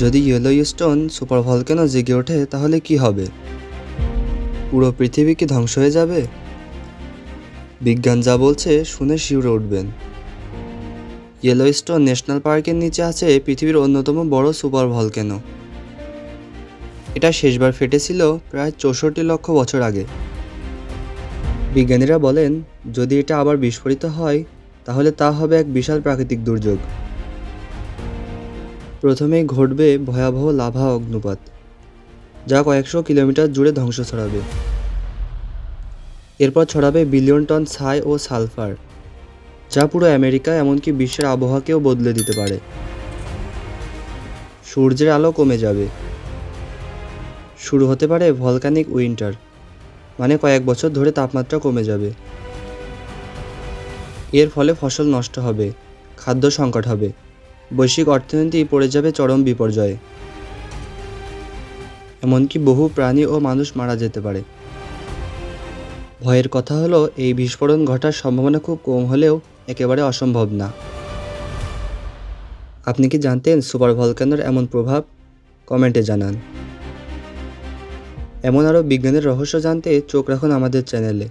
যদি Yellowstone super volcano জেগে ওঠে তাহলে কি হবে? পুরো পৃথিবী কি ধ্বংস হয়ে যাবে? বিজ্ঞান যা বলছে শুনে শিউরে উঠবেন। ইয়েলোস্টোন ন্যাশনাল পার্কের নিচে আছে পৃথিবীর অন্যতম বড় সুপার ভলক্যানো। এটা শেষবার ফেটেছিল প্রায় 64 লক্ষ বছর আগে। বিজ্ঞানীরা বলেন, যদি এটা আবার বিস্ফোরিত হয় তাহলে তা হবে এক বিশাল প্রাকৃতিক দুর্যোগ। প্রথমেই ঘটবে ভয়াবহ লাভা অগ্নুপাত, যা কয়েকশো কিলোমিটার জুড়ে ধ্বংস ছড়াবে। এরপর ছড়াবে বিলিয়ন টন ছাই ও সালফার, যা পুরো আমেরিকা এমনকি বিশ্বের আবহাওয়াকেও বদলে দিতে পারে। সূর্যের আলো কমে যাবে। শুরু হতে পারে ভলকানিক উইন্টার, মানে কয়েক বছর ধরে তাপমাত্রা কমে যাবে। এর ফলে ফসল নষ্ট হবে, খাদ্য সংকট হবে, বৈশ্বিক অর্থনীতি পড়ে যাবে চরম বিপর্যয়ে। এমনকি বহু প্রাণী ও মানুষ মারা যেতে পারে। ভয়ের কথা হলো, এই বিস্ফোরণ ঘটার সম্ভাবনা খুব কম হলেও একেবারে অসম্ভব না। আপনি কি জানতেন সুপার ভলক্যানোর এমন প্রভাব? কমেন্টে জানান। এমন আরও বিজ্ঞানের রহস্য জানতে চোখ রাখুন আমাদের চ্যানেলে।